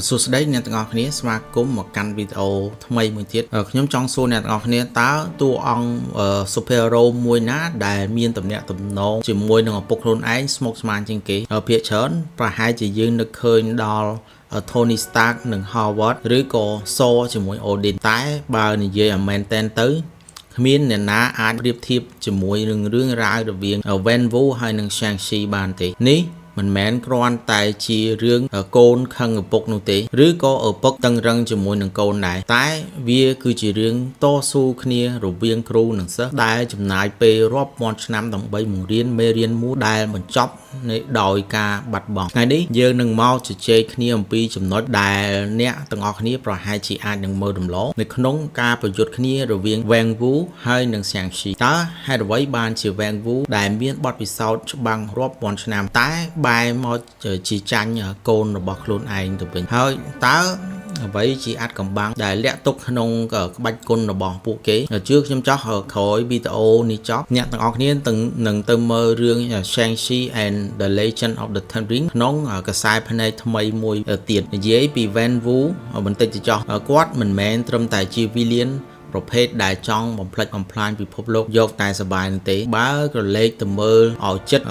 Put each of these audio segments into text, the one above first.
សួស្តីអ្នកទាំងអស់គ្នាស្វាគមន៍មកកាន់វីដេអូថ្មីមួយទៀតខ្ញុំចង់សួរអ្នកទាំងអស់គ្នាតើតួអង្គ superhero មួយណាដែលមានតំណែងតំណងជាមួយនឹងឪពុកខ្លួនឯងស្មុគស្មាញជាងគេភាគច្រើនប្រហែលជាយើងនឹកឃើញដល់ Tony Stark និង Howard ឬក៏ Thor ជាមួយ Odin តែបើនិយាយឲ្យមែនតែនទៅគ្មានអ្នកណាអាចប្រៀបធៀបជាមួយនឹងរឿងរ៉ាវរវាង Van Wu ហើយនិង Shang-Chi បានទេនេះមិនមែនគ្រាន់តែជារឿងកូនខឹងឪពុកនោះទេឬក៏ឪពុកតឹងរឹងជាមួយនឹងកូនដែរតែវាគឺជារឿងតស៊ូគ្នារវាងគ្រូនិងសិស្សដែលចំណាយពេលរាប់ពាន់ឆ្នាំដើម្បីបង្រៀនមេរៀនមួយដែលបញ្ចប់ដោយការបាត់បង់ថ្ងៃនេះយើងនឹងមកជជែកគ្នាអំពីចំណុចដែលអ្នកទាំងអស់គ្នាប្រហែលជាអាចនឹងមើលរំលងនៅក្នុងការប្រយុទ្ធគ្នារវាង Wang Wu ហើយនិង Shang-Chi តើហេតុអ្វីបានជា Wang Wu ដែលមានបទពិសោធន៍ច្បាំងរាប់ពាន់ឆ្នាំតែបែរមកជាចាញ់កូនរបស់ខ្លួនឯងទៅវិញហើយតើអ្វីជាអាចកំបាំងដែលលាក់ទុកក្នុងក្បាច់គុណរបស់ពួកគេជឿខ្ញុំចោះក្រោយវីដេអូនេះចប់អ្នកទាំងអស់គ្នានឹងទៅមើលរឿង Shang-Chi and the Legend of the Ten Rings ក្នុងកសែតផ្នែកថ្មីមួយទៀតនិយាយពី Van Wu បន្តិចទៅចោះគាត់មិនមែនត្រឹមតែជា villain ប្រភេទដែលចង់បំផ្លិចបំផ្លាញពិភពលោកយកតែសបាយនោះទេបើក្រឡេកទៅមើលឲ្យចិត្ត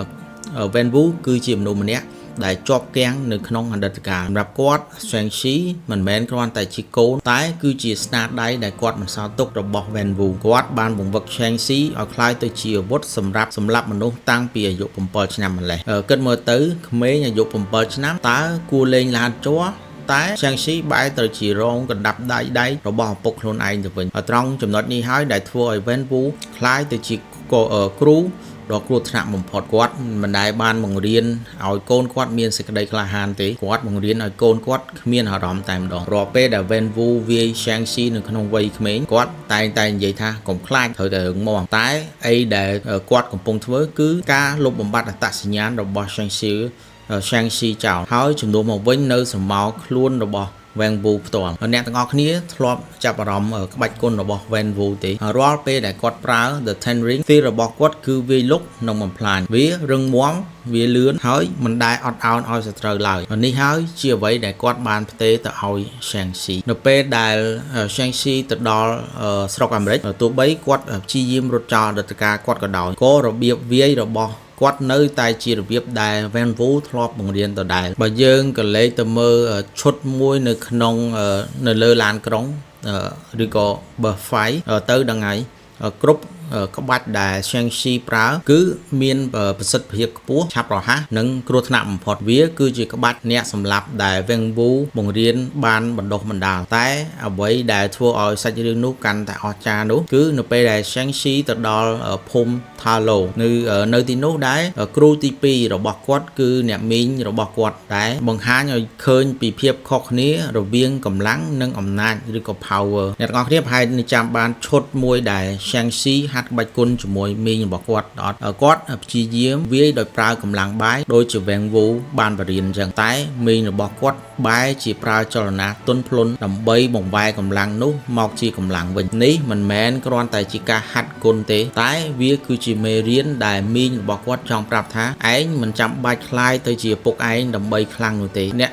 Van Wu គឺជាមនុស្សម្នាក់ដែលជាប់គាំងនៅក្នុងអតីតកាលសម្រាប់គាត់ Shang-Chi មិនមែនគ្រាន់តែជាកូនតែគឺជាស្នាដៃដែលគាត់បន្សល់ទុករបស់ Van Wu គាត់បានបង្វឹក Shang-Chi ឲ្យក្លាយទៅជាអាវុធសម្រាប់សម្លាប់មនុស្សតាំងពីអាយុ7ឆ្នាំម្លេះគិតមើលទៅក្មេងអាយុ7ឆ្នាំតើគួរលេងឡានជ័រតែ Shang-Chi បែរទៅជារងកណ្ដាប់ដៃរបស់ឪពុកខ្លួនឯងទៅវិញត្រង់ចំណុចនេះហើយដែលធ្វើឲ្យ Van Wu ក្លាយទៅជាគ្រូដ៏គ្រោះថ្នាក់បំផុតគាត់មិនដែលបានបង្រៀនឲ្យកូនគាត់មានសេចក្តីក្លាហានទេគាត់បង្រៀនឲ្យកូនគាត់គ្មានអារម្មណ៍តែម្ដងរាល់ពេលដែល Van Wu វាយ Shang-Chi នៅក្នុងវ័យក្មេងគាត់តែងតែនិយាយថាកុំខ្លាចត្រូវតែរឹងមាំតែអីដែលគាត់កំពុងធ្វើគឺការលុបបំបាត់អត្តសញ្ញាណរបស់ Shang-Chi ចោលហើយជំនួសមកវិញនៅសម្ោកខ្លួនរបស់Van Wu ផ្ទាល់អ្នកទាំងអស់គ្នាធ្លាប់ចាប់អារម្មណ៍ក្បាច់គុណរបស់ Van Wu ទេរាល់ពេលដែលគាត់ប្រើ The Ten Rings ទីរបស់គាត់គឺវាយលុកនិងបំផ្លាញវារឹងមាំវាលឿនហើយមិនដែលអត់ឱនឲ្យសត្រូវឡើយនេះហើយជាអ្វីដែលគាត់បានផ្ទេរទៅឲ្យ Shang-Chi នៅពេលដែល Shang-Chi ទៅដល់ស្រុកអាមេរិកទោះបីគាត់ព្យាយាមរត់ចោលអតីតកាលគាត់ក៏ដោយក៏របៀបវាយរបស់គាត់នៅតែជារបៀបដែល Van Wu ធ្លាប់បង្រៀនដដែលបើយើងក៏លេខទៅមើលឈុតមួយនៅក្នុងនៅលើឡានក្រុងឬក៏ Bus Fight ទៅដល់ថ្ងៃគ្រប់ក្បាច់ដែល Shang-Chi ប្រើគឺមានប្រសិទ្ធភាពខ្ពស់ឆាប់រហ័សនិងគ្រោះថ្នាក់បំផុតវាគឺជាក្បាច់អ្នកសម្លាប់ដែល Van Wu បង្រៀនបានបណ្ដុះបណ្ដាលតែអ្វីដែលធ្វើឲ្យសាច់រឿងនោះកាន់តែអស្ចារ្យនោះគឺនៅពេលដែល Shang-Chi ទៅដល់ភូមិ Thalo នៅទីនោះដែរគ្រូទី2របស់គាត់គឺអ្នកមីងរបស់គាត់ដែរបង្ហាញឲ្យឃើញពីភាពខុសគ្នារវាងកម្លាំងនិងអំណាចឬក៏ power អ្នកទាំងអស់គ្នាប្រហែលនឹងចាំបានឈុតមួយដែល Shang-Chi ហាត់ក្បាច់គុណជាមួយមីងរបស់គាត់គាត់ព្យាយាមវាយដោយប្រើកម្លាំងបាយដោយជា Van Wu បានបរៀនអញ្ចឹងតែមីងរបស់គាត់បែរជាប្រើចលនាទន់ភ្លន់ដើម្បីបង្វែរកម្លាំងនោះមកជាកម្លាំងវិញនេះមិនមែនគ្រាន់តែជាការហាត់គុណទេតែវាគឺជាមេរៀនដែលមីងរបស់គាត់ចង់ប្រាប់ថាឯងមិនចាំបាច់ខ្លាយទៅជាពុកឯងដើម្បីខ្លាំងនោះទេអ្នក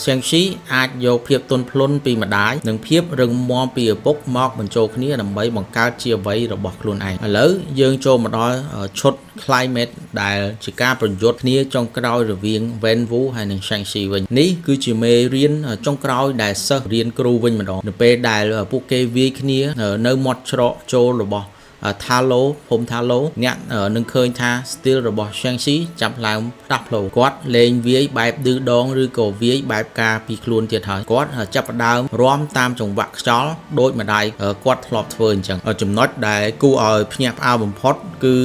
Shang-Chi អាចយកភាពទន់ភ្លន់ពីម្ដាយនិងភាពរឹងមាំពីឪពុកមកបញ្ចូលគ្នាដើម្បីបង្កើតជាអ្វីរបស់ខ្លួនឯងឥឡូវយើងចូលមកដល់ឈុត Climax ដែលជាការប្រយុទ្ធគ្នាចុងក្រោយរវាង Van Wu ហើយនិង Shang-Chi វិញនេះគឺជាមេរៀនចុងក្រោយដែលសិស្សរៀនគ្រូវិញម្ដងនៅពេលដែលពួកគេវាយគ្នានៅមាត់ច្រកចូលរបស់Thalo ភូមិ Thalo អ្នកនឹងឃើញថា steel របស់ Shang-Chi ចាប់ឡើងផ្ដាស់ផ្លោគាត់លេងវាយបែបឌឺដងឬក៏វាយបែបការពីខ្លួនទៀតហើយគាត់ចាប់ផ្ដើមរាំតាមចង្វាក់ខ្យល់ដូចម្ដាយគាត់ធ្លាប់ធ្វើអញ្ចឹងចំណុចដែលគួរឲ្យភ្ញាក់ផ្អើលបំផុតគឺ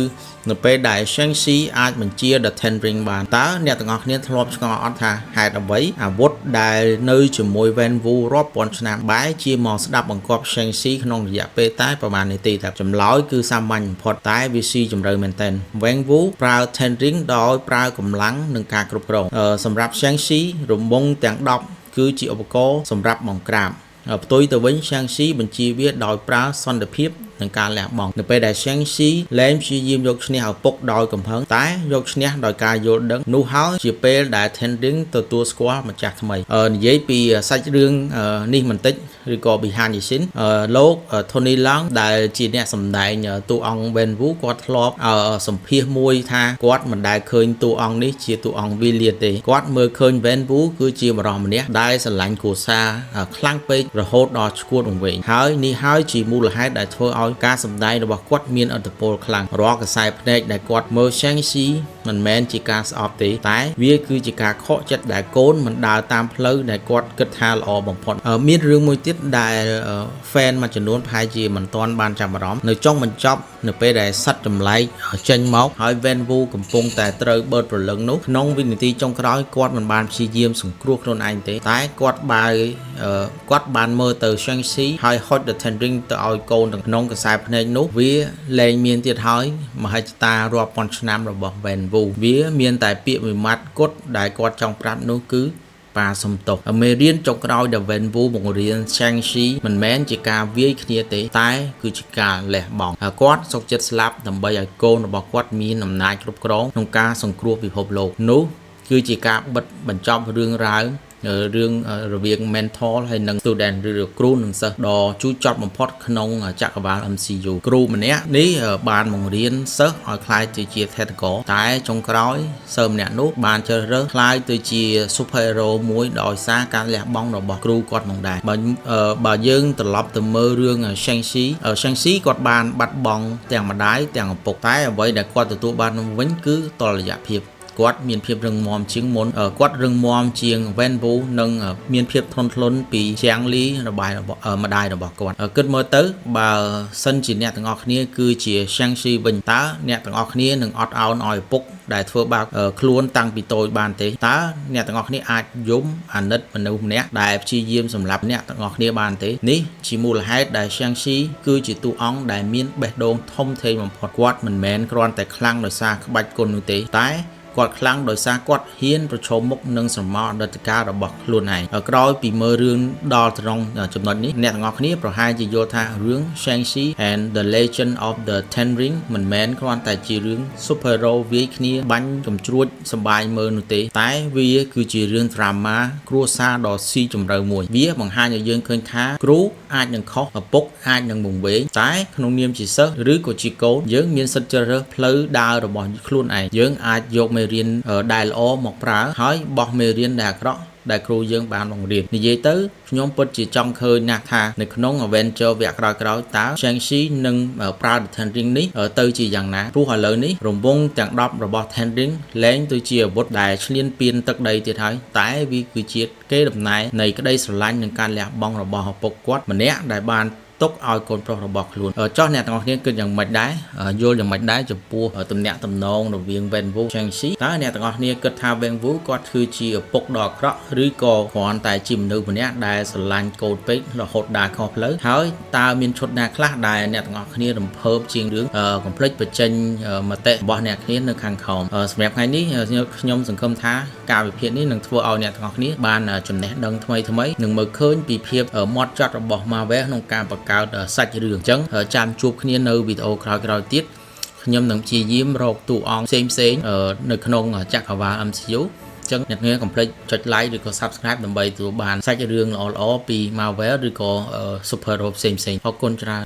នៅពេលដែល Shang-Chi អាចបញ្ជា The Ten Rings បានតើអ្នកទាំងអស់គ្នាធ្លាប់ឆ្ងល់អត់ថាហេតុអ្វីអាវុធដែលនៅជាមួយ Van Wu រាប់ពាន់ឆ្នាំបែរជាមកស្ដាប់បង្គាប់ Shang-Chi ក្នុងរយៈពេលតែប្រហែលនាទីតែចម្លើយគឺសាមញ្ញបំផុតតែវាស៊ីជម្រៅមែនទែន Van Wu ប្រើ Ten Rings ដោយប្រើកម្លាំងនិងការគ្រប់គ្រងសម្រាប់ Shang-Chi រង្វង់ទាំង10គឺជាឧបករណ៍សម្រាប់បង្ក្រាបផ្ទុយទៅវិញ Shang-Chi បញ្ជាវាដោយប្រើសន្តិភាព នឹងការលះបង់នៅពេលដែល Shang-Chi លែងព្យាយាមយកឈ្នះឪពុកដោយកំហឹងតែយកឈ្នះដោយការយល់ដឹងនោះហើយជាពេលដែល Ten Ring ទទួលស្គាល់ម្ចាស់ថ្មីនិយាយពីសាច់រឿងនេះបន្តិចឬក៏ behind the scene លោក Tony Leung ដែលជាអ្នកសម្ដែងតួអង្គ Ben Wu គាត់ធ្លាប់សម្ភាសមួយថាគាត់មិនដែលឃើញតួអង្គនេះជាតួអង្គ villain ទេគាត់មើលឃើញ Ben Wu គឺជាបរិសម្នាក់ដែលស្រឡាញ់គ្រួសារខ្លាំងពេករហូតដល់ឈួតវង្វេងហើយនេះហើយជាមូលហេតុដែលធ្វើឲ្យការសម្ដែងរបស់គាត់មានឥទ្ធិពលខ្លាំងរាល់ខ្សែភ្នែកដែលគាត់មើល Shang-Chi មិនមែនជាការស្អប់ទេតែវាគឺជាការខកចិត្តដែលកូនមិនដើរតាមផ្លូវដែលគាត់គិតថាល្អបំផុតមានរឿងមួយទៀតដែល fan មួយចំនួនប្រហែលជាមិនទាន់បានចាប់អារម្មណ៍នៅចុងបញ្ចប់នៅពេលដែលសັດចម្លែកចេញមកហើយ Van Wu កំពុងតែត្រូវបឺតប្រលឹងនោះក្នុងវិនាទីចុងក្រោយគាត់មិនបានព្យាយាមសង្គ្រោះខ្លួនឯងទេតែគាត់បានមើលទៅ Shang-Chi ហើយហុច The Ten Ring ទៅឲ្យកូនក្នុងខ្សែភ្នែកនោះវាលែងមានទៀតហើយមហិច្ឆតារាប់ពាន់ឆ្នាំរបស់ Van Wu វាមានតែពាក្យមួយម៉ាត់គត់ដែលគាត់ចង់ប្រាប់នោះគឺប៉ាសុំទោសមេរៀនចុងក្រោយដែល Van Wu បង្រៀន Shang-Chi មិនមែនជាការវាយគ្នាទេតែគឺជាការលះបង់គាត់សុខចិត្តស្លាប់ដើម្បីឲ្យកូនរបស់គាត់មានអំណាចគ្រប់គ្រងក្នុងការសង្គ្រោះពិភពលោកនោះគឺជាការបិទបញ្ចប់រឿងរ៉ាវរឿងរវាង mentor ហើយនិង student ឬគ្រូនិងសិស្សដ៏ជូរចត់បំផុតក្នុងចក្រវាល MCU គ្រូម្នាក់នេះបានបង្រៀនសិស្សឲ្យក្លាយទៅជា Tactical តែចុងក្រោយសិស្សម្នាក់នោះបានជ្រើសរើសក្លាយទៅជា superhero មួយដោយសារការលះបង់របស់គ្រូគាត់ផងដែរបើយើងត្រឡប់ទៅមើលរឿង Shang-Chi គាត់បានបាត់បង់ទាំងម្ដាយទាំងឪពុកតែអ្វីដែលគាត់ទទួលបានវិញគឺតុល្យភាពគាត់មានភាពរឹងមាំជាងមុនគាត់រឹងមាំជាង Van Wu និងមានភាពធន់ធ្លន់ពី Chang Li របស់ម្ដាយរបស់គាត់គិតមើលទៅបើសិនជាអ្នកទាំងអស់គ្នាគឺជា Shang-Chi វិញតើអ្នកទាំងអស់គ្នានឹងអត់ឱនឲ្យឪពុកដែលធ្វើបាបខ្លួនតាំងពីតូចបានទេតើអ្នកទាំងអស់គ្នាអាចយំអាណិតមនុស្សម្នាក់ដែលព្យាយាមសម្លាប់អ្នកទាំងអស់គ្នាបានទេនេះជាមូលហេតុដែល Shang-Chi គឺជាតួអង្គដែលមានបេះដូងធំធេងបំផុតគាត់មិនមែនគ្រាន់តែខ្លាំងដោយសារក្បាច់គុណនោះទេតែគាត់ខ្លាំងដោយសារគាត់ហ៊ានប្រឈមមុខនឹងស្រមោលអតីតកាលរបស់ខ្លួនឯងក្រោយពីមើលរឿងដល់ត្រង់ចំណុចនេះអ្នកទាំងអស់គ្នាប្រហែលជាយល់ថារឿង Shang-Chi and the Legend of the Ten Ring មិនមែនគ្រាន់តែជារឿង superhero វាយគ្នាបាញ់កំជ្រួចសប្បាយមើលនោះទេតែវាគឺជារឿង drama គ្រួសារដ៏ស៊ីជម្រៅមួយវាបង្ហាញឲ្យយើងឃើញថាគ្រូអាចនឹងខុសឪពុកអាចនឹងវង្វេងតែក្នុងនាមជាសិស្សឬក៏ជាកូនយើងមានសិទ្ធិជ្រើសរើសផ្លូវដើររបស់ខ្លួនឯងយើងអាចយកមេរៀនដែលល្អមកប្រើហើយបោះមេរៀនដែលអាក្រក់ដែលគ្រូយើងបានបង្រៀននិយាយទៅខ្ញុំពិតជាចង់ឃើញណាស់ថានៅក្នុង Avenger វគ្គក្រោយៗតើ Shang-Chi នឹងប្រើ The Ten Ring នេះទៅជាយ៉ាងណាព្រោះឥឡូវនេះរង្វង់ទាំង10របស់ Ten Ring លែងទៅជាអាវុធដែលឈ្លានពានទឹកដីទៀតហើយតែវាគឺជាកេរដំណែលនៃក្តីស្រឡាញ់និងការលះបង់របស់ឪពុកគាត់ម្នាក់ដែលបានទុកឲ្យកូនប្រុសរបស់ខ្លួនចោះអ្នកទាំងអស់គ្នាគិតយ៉ាងម៉េចដែរយល់យ៉ាងម៉េចដែរចំពោះទំនាក់ទំនងរវាង Van Wu Shang-Chi តើអ្នកទាំងអស់គ្នាគិតថា Van Wu គាត់គឺជាឪពុកដ៏អាក្រក់ឬក៏គ្រាន់តែជាមនុស្សម្នាក់ដែលស្រឡាញ់កូនពេករហូតដល់ខុសផ្លូវហើយតើមានឈុតណាខ្លះដែលអ្នកទាំងអស់គ្នារំភើបជាងរឿងកុំភ្លេចបញ្ចេញមតិរបស់អ្នកគ្នានៅខាងក្រោមសម្រាប់ថ្ងៃនេះខ្ញុំសង្ឃឹមថាការវិភាគនេះនឹងធ្វើឲ្យអ្នកទាំងអស់គ្នាបានចំណេះដឹងថ្មីនិងមើលឃើញពីភាពម៉ត់ចត់របស់ Marvel ក្នុងការបង្កើតសាច់រឿងអញ្ចឹងចាំជួបគ្នានៅវីដេអូក្រោយៗទៀតខ្ញុំនឹងព្យាយាមរកតួអង្គផ្សេងនៅក្នុងចក្រវាល MCU អញ្ចឹងអ្នកនាងកុំភ្លេចចុច like ឬក៏ subscribe ដើម្បីទទួលបានសាច់រឿងល្អៗពី Marvel ឬក៏ Superhero ផ្សេងៗអរគុណច្រើន